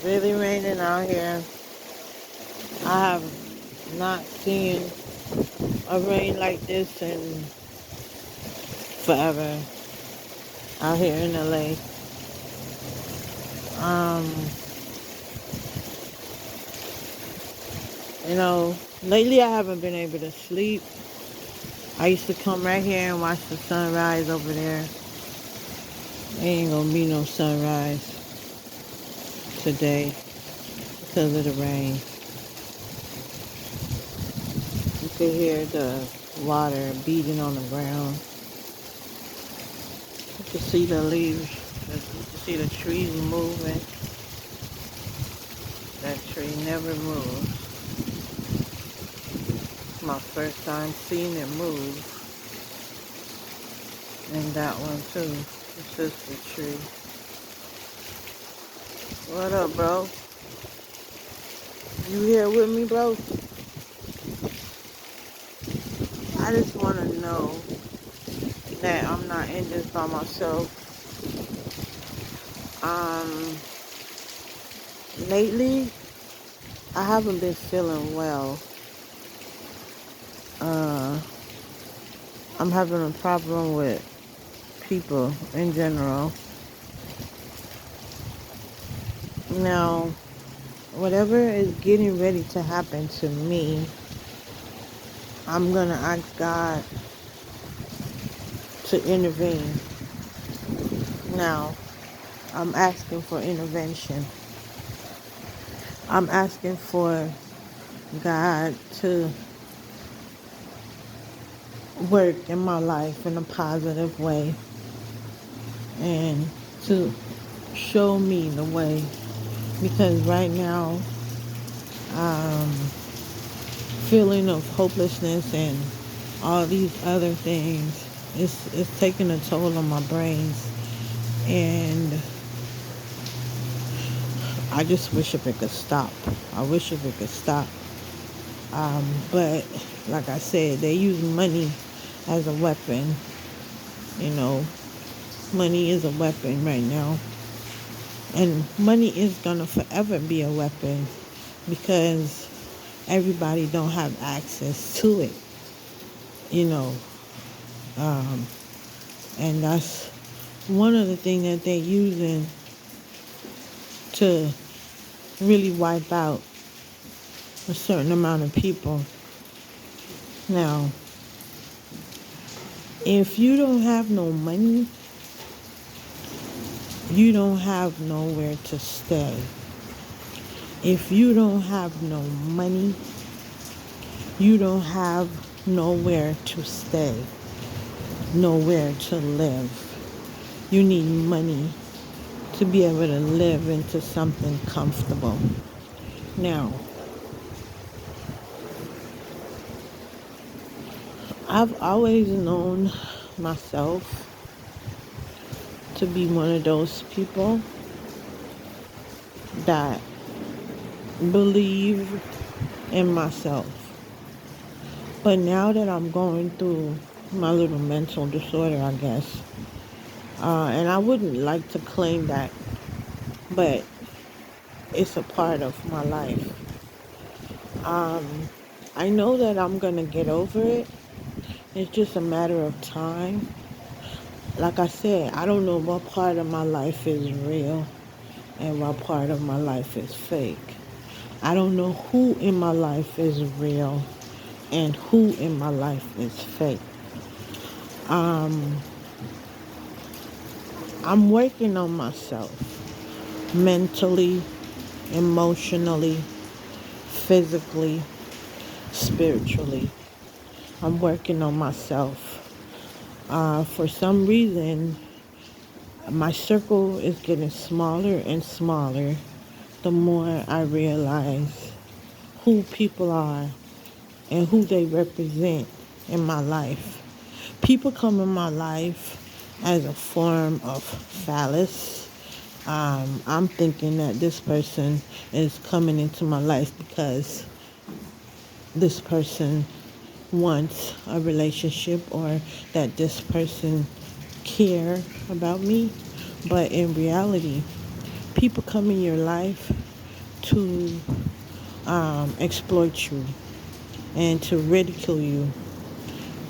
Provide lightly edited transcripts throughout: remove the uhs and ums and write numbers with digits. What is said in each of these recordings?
really raining out here. I have not seen a rain like this in forever out here in LA. Um, lately I haven't been able to sleep. I used to come right here and watch the sunrise over there. Ain't gonna be no sunrise today because of the rain. You can hear the water beating on the ground. You can see the leaves. You can see the trees moving. That tree never moves. It's my first time seeing it move. And that one too. It's just the tree. What up, bro? You here with me, bro? I just want to know that I'm not in this by myself. Um, Lately, I haven't been feeling well. Uh, I'm having a problem with people in general. Now, whatever is getting ready to happen to me, I'm gonna ask God to intervene. Now, I'm asking for intervention. I'm asking for God to work in my life in a positive way and to show me the way, because right now, um, feeling of hopelessness and all these other things, it's taking a toll on my brains, and I just wish if it could stop. I wish if it could stop. But like I said, they use money as a weapon. You know, money is a weapon right now. And money is gonna forever be a weapon because everybody don't have access to it. You know, um, and that's one of the things that they're using to really wipe out a certain amount of people. Now, if you don't have no money, you don't have nowhere to stay. If you don't have no money, you don't have nowhere to stay, nowhere to live. You need money to be able to live into something comfortable. Now, I've always known myself to be one of those people that believe in myself. But now that I'm going through my little mental disorder, I guess, and I wouldn't like to claim that, but it's a part of my life. I know that I'm going to get over it. It's just a matter of time. Like I said, I don't know what part of my life is real and what part of my life is fake. I don't know who in my life is real and who in my life is fake. I'm working on myself mentally, emotionally, physically, spiritually. I'm working on myself. For some reason, my circle is getting smaller and smaller the more I realize who people are and who they represent in my life. People come in my life as a form of phallus. I'm thinking that this person is coming into my life because this person wants a relationship or that this person care about me. But in reality, people come in your life to exploit you and to ridicule you.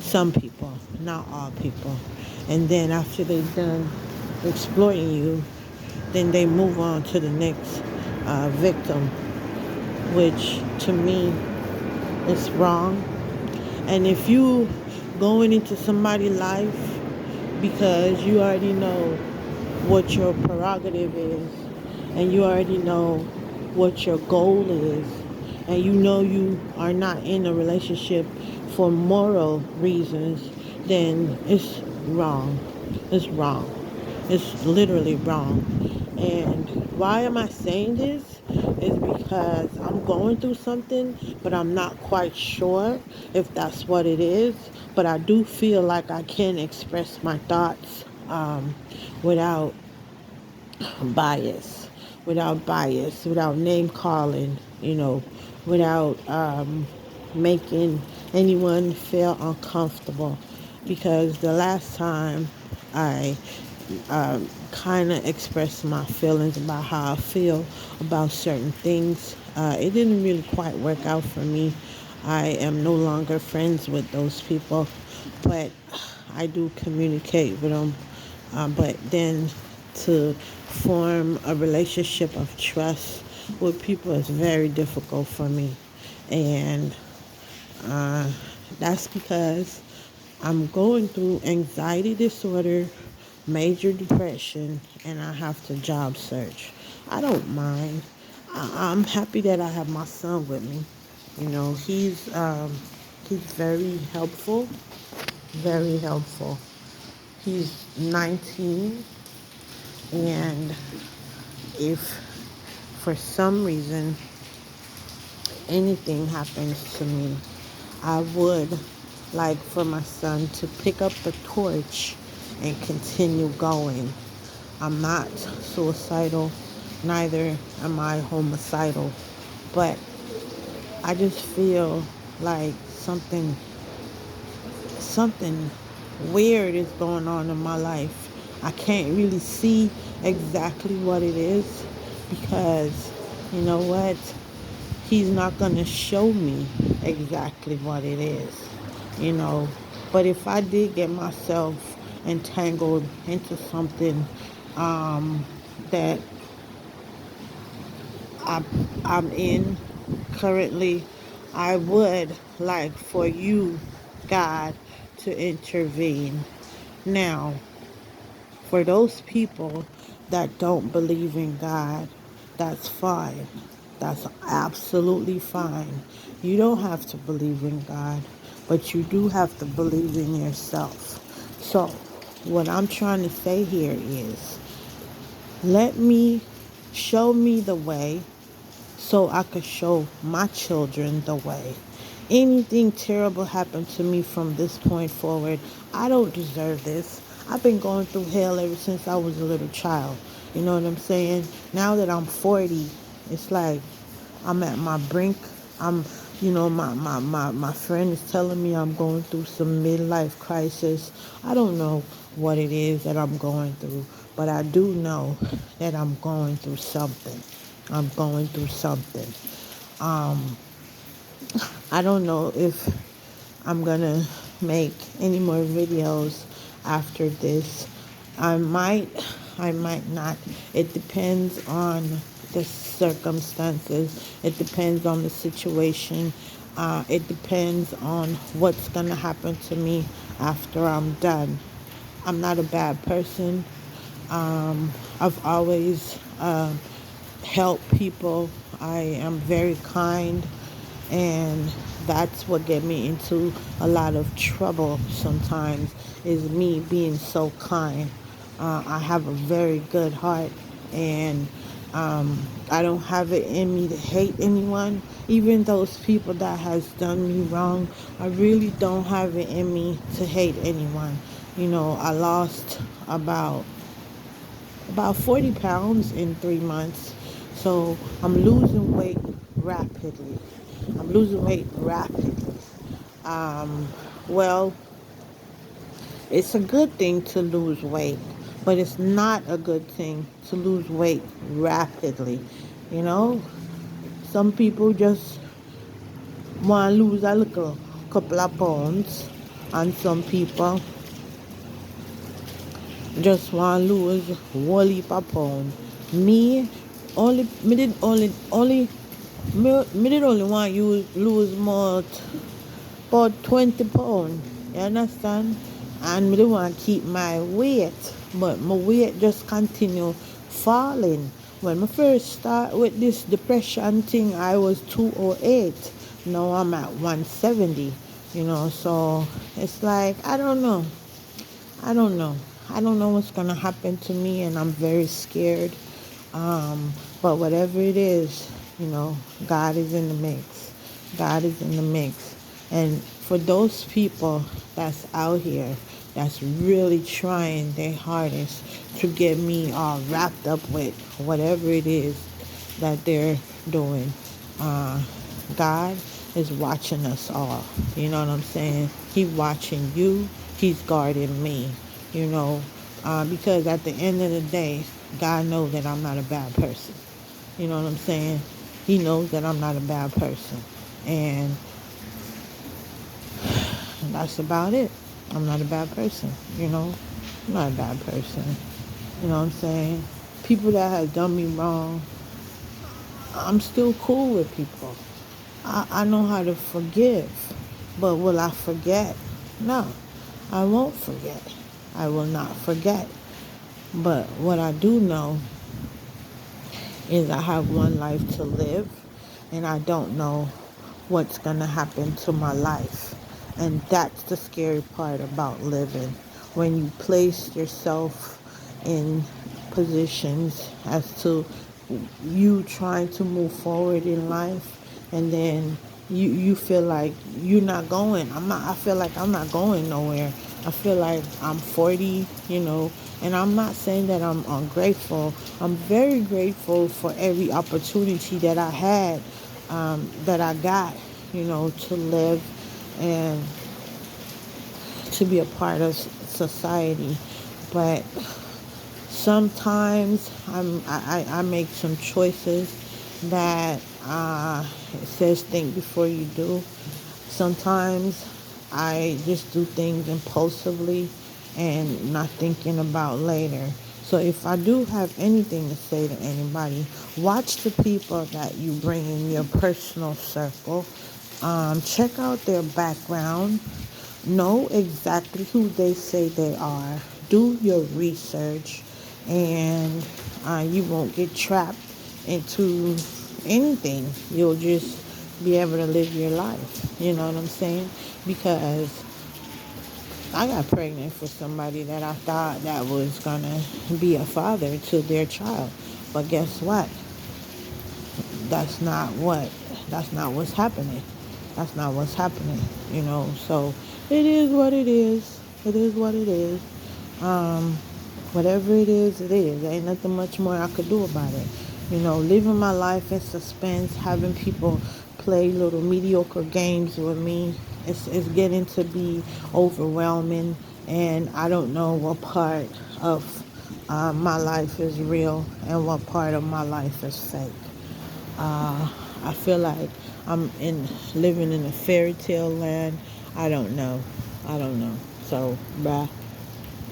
Some people, not all people. And then after they've done exploiting you, then they move on to the next victim, which to me is wrong. And if you going into somebody's life because you already know what your prerogative is, and you already know what your goal is, and you know you are not in a relationship for moral reasons, then it's wrong. It's wrong. It's literally wrong. And why am I saying this? Is because I'm going through something, but I'm not quite sure if that's what it is. But I do feel like I can express my thoughts without bias, without name calling, without making anyone feel uncomfortable. Because the last time I kind of expressed my feelings about how I feel about certain things, it didn't really quite work out for me. I am no longer friends with those people, but I do communicate with them. But then to form a relationship of trust with people is very difficult for me. And uh, that's because I'm going through anxiety disorder, major depression, and I have to job search. I don't mind. I'm happy that I have my son with me. He's very helpful, very helpful. He's 19, and if for some reason anything happens to me, I would like for my son to pick up the torch and continue going. I'm not suicidal, neither am I homicidal, but I just feel like something weird is going on in my life. I can't really see exactly what it is because you know what? He's not going to show me exactly what it is, you know. But if I did get myself entangled into something that I, I'm in currently, I would like for you, God, to intervene. Now, for those people that don't believe in God, that's fine. That's absolutely fine. You don't have to believe in God, but you do have to believe in yourself. So, what I'm trying to say here is let me show me the way so I could show my children the way. Anything terrible happened to me from this point forward, I don't deserve this. I've been going through hell ever since I was a little child. You know what I'm saying? Now that I'm 40, it's like I'm at my brink. I'm, my friend is telling me I'm going through some midlife crisis. I don't know what it is that I'm going through, but I do know that I'm going through something. I'm going through something. I don't know if I'm gonna make any more videos after this. I might, I might not. It depends on the circumstances. It depends on the situation. It depends on what's gonna happen to me after I'm done. I'm not a bad person. I've always helped people. I am very kind, and that's what get me into a lot of trouble sometimes, is me being so kind. I have a very good heart, and I don't have it in me to hate anyone. Even those people that has done me wrong, I really don't have it in me to hate anyone. I lost about 40 pounds in 3 months. So I'm losing weight rapidly. I'm losing weight rapidly. Well, it's a good thing to lose weight, but it's not a good thing to lose weight rapidly. You know, Some people just want to lose a little couple of pounds, and some people just want to lose whole heap of pound. Me, me did only want you lose more about 20 pounds. You understand? And me don't want to keep my weight, but my weight just continue falling. When I first start with this depression thing, I was 208. Now I'm at 170. So it's like I don't know. I don't know what's gonna happen to me, and I'm very scared. But whatever it is, God is in the mix. God is in the mix. And for those people that's out here that's really trying their hardest to get me all wrapped up with whatever it is that they're doing, God is watching us all. You know what I'm saying? He's watching you. He's guarding me. Because at the end of the day, God knows that I'm not a bad person. You know what I'm saying? He knows that I'm not a bad person. And that's about it. I'm not a bad person, I'm not a bad person. You know what I'm saying? People that have done me wrong, I'm still cool with people. I know how to forgive. But will I forget? No, I won't forget. I will not forget. But what I do know is I have one life to live, and I don't know what's going to happen to my life. And that's the scary part about living. When you place yourself in positions as to you trying to move forward in life, and then you feel like you're not going. I feel like I'm not going nowhere. I feel like I'm 40, and I'm not saying that I'm ungrateful. I'm very grateful for every opportunity that I had, that I got, to live and to be a part of society. But sometimes I make some choices that it says think before you do. Sometimes I just do things impulsively and not thinking about later. So if I do have anything to say to anybody, watch the people that you bring in your personal circle. Check out their background. Know exactly who they say they are. Do your research, and you won't get trapped into anything. You'll just be able to live your life. You know what I'm saying? Because I got pregnant for somebody that I thought that was gonna be a father to their child. But guess what? That's not what that's not what's happening. That's not what's happening. So it is what it is. It is what it is. Um, Whatever it is, it is. There ain't nothing much more I could do about it. Living my life in suspense, having people play little mediocre games with me, it's getting to be overwhelming, and I don't know what part of my life is real and what part of my life is fake. I feel like I'm living in a fairy tale land. I don't know. I don't know. So, bruh,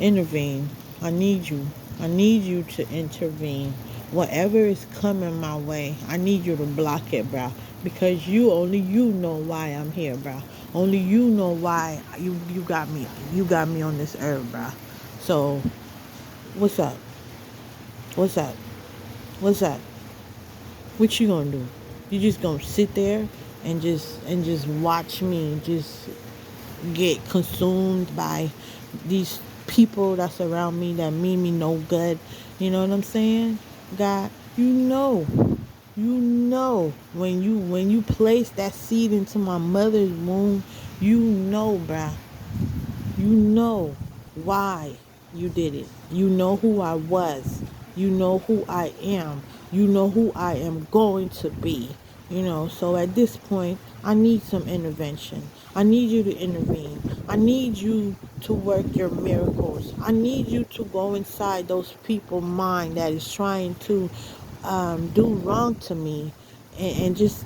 intervene. I need you. I need you to intervene. Whatever is coming my way, I need you to block it, bruh. Because only you know why I'm here, bruh. Only you know why you got me. You got me on this earth, bruh. So, what's up? What's up? What's up? What you gonna do? You just gonna sit there and just watch me just get consumed by these people that's around me that mean me no good? You know what I'm saying? God, when you place that seed into my mother's womb, bruh, you know why you did it. You know who I was. You know who I am. You know who I am going to be. So at this point, I need some intervention. I need you to intervene. I need you to work your miracles. I need you to go inside those people's mind that is trying to do wrong to me, and just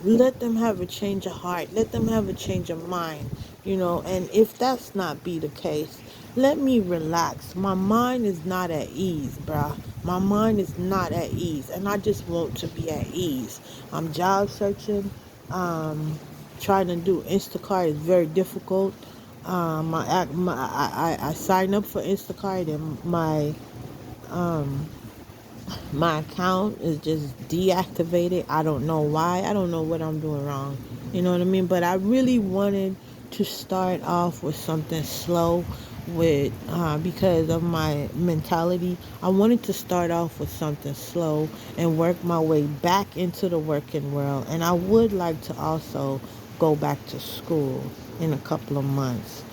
let them have a change of heart, let them have a change of mind, and if that's not be the case, let me relax. My mind is not at ease, bruh. My mind is not at ease, and I just want to be at ease. I'm job searching. Trying to do Instacart is very difficult. I signed up for Instacart, and my account is just deactivated. I don't know why. I don't know what I'm doing wrong. You know what I mean? But I really wanted to start off with something slow, with because of my mentality. I wanted to start off with something slow and work my way back into the working world. And I would like to also go back to school in a couple of months.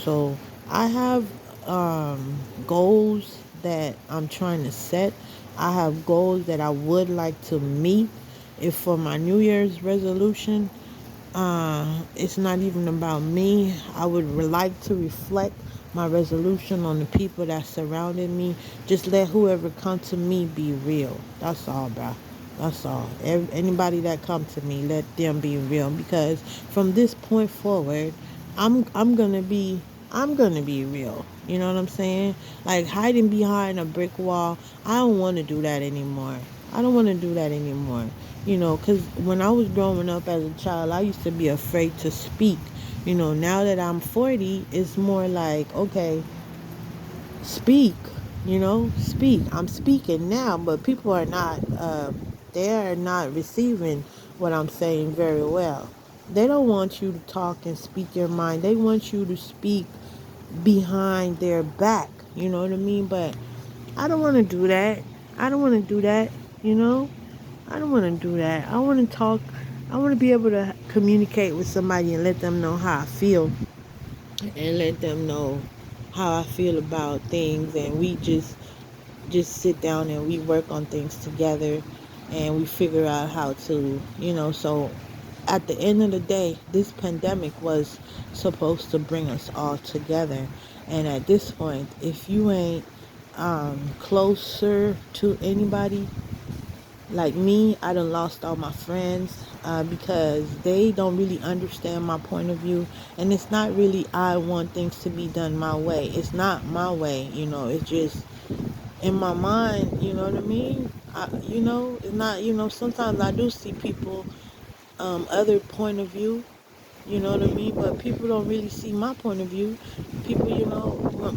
So I have goals that I'm trying to set. I have goals that I would like to meet. If for my New Year's resolution, it's not even about me. I would like to reflect my resolution on the people that surrounded me. Just let whoever come to me be real. That's all, bro. That's all. Anybody that come to me, let them be real. Because from this point forward, I'm gonna be I'm gonna be real. You know what I'm saying? Like hiding behind a brick wall. I don't want to do that anymore. I don't want to do that anymore. Because when I was growing up as a child, I used to be afraid to speak. Now that I'm 40, it's more like, okay, speak, speak. I'm speaking now, but people are not, they are not receiving what I'm saying very well. They don't want you to talk and speak your mind. They want you to speak behind their back. You know what I mean? But I don't want to do that. I don't want to do that, you know? I don't want to do that. I want to talk. I want to be able to communicate with somebody and let them know how I feel and let them know how I feel about things, and we just sit down and we work on things together and we figure out how to, so at the end of the day, this pandemic was supposed to bring us all together. And at this point, if you ain't closer to anybody, like me, I done lost all my friends because they don't really understand my point of view. And it's not really I want things to be done my way. It's not my way, it's just in my mind, you know what I mean? It's not, sometimes I do see people other point of view, you know what I mean? But people don't really see my point of view. People,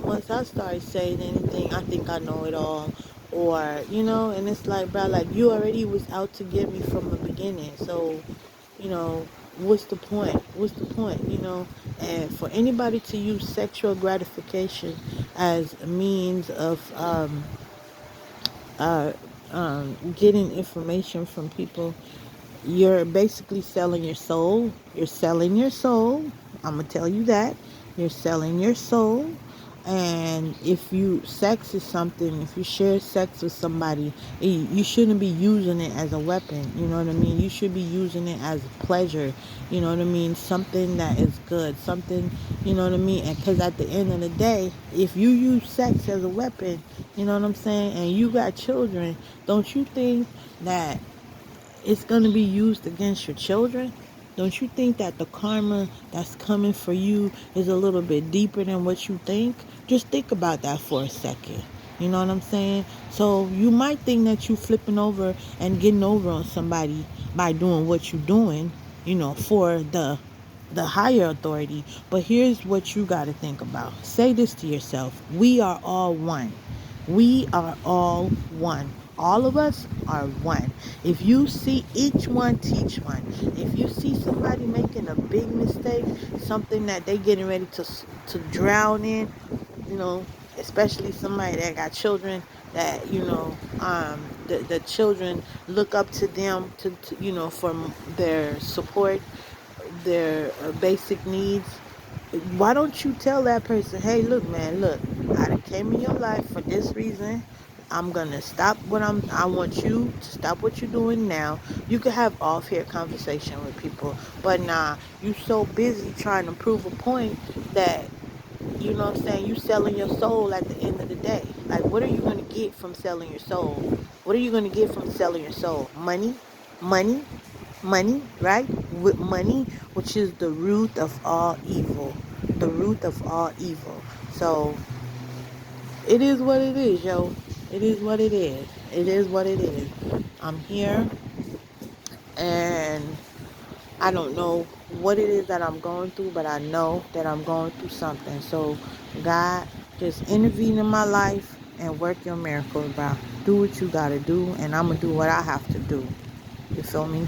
once I start saying anything, I think I know it all. Or, and it's like, bro, like you already was out to get me from the beginning. So, you know, what's the point? What's the point, And for anybody to use sexual gratification as a means of uh, getting information from people, you're basically selling your soul. You're selling your soul. I'm gonna tell you that. You're selling your soul. And if sex is something, if you share sex with somebody, you shouldn't be using it as a weapon. You know what I mean? You should be using it as pleasure. You know what I mean? Something that is good. Something, you know what I mean? And because at the end of the day, if you use sex as a weapon, you know what I'm saying? And you got children, don't you think that it's going to be used against your children? Don't you think that the karma that's coming for you is a little bit deeper than what you think? Just think about that for a second. You know what I'm saying? So you might think that you flipping over and getting over on somebody by doing what you're doing, for the higher authority. But here's what you got to think about. Say this to yourself. We are all one. We are all one. All of us are one. If you see each one, teach one. If you see somebody making a big mistake, something that they getting ready to drown in, you know, especially somebody that got children that, the children look up to them to for their support, their basic needs. Why don't you tell that person, hey, look, man, look, I done came in your life for this reason. I'm gonna stop I want you to stop what you're doing now. You can have off here conversation with people, but nah, you so busy trying to prove a point that, you know what I'm saying, you selling your soul at the end of the day. Like, what are you gonna get from selling your soul? What are you gonna get from selling your soul? Money? money, right? With money, which is the root of all evil. The root of all evil. So it is what it is, yo. It is what it is. It is what it is. I'm here, and I don't know what it is that I'm going through, but I know that I'm going through something. So, God, just intervene in my life and work your miracles, bro. Do what you gotta do, and I'm gonna do what I have to do. You feel me?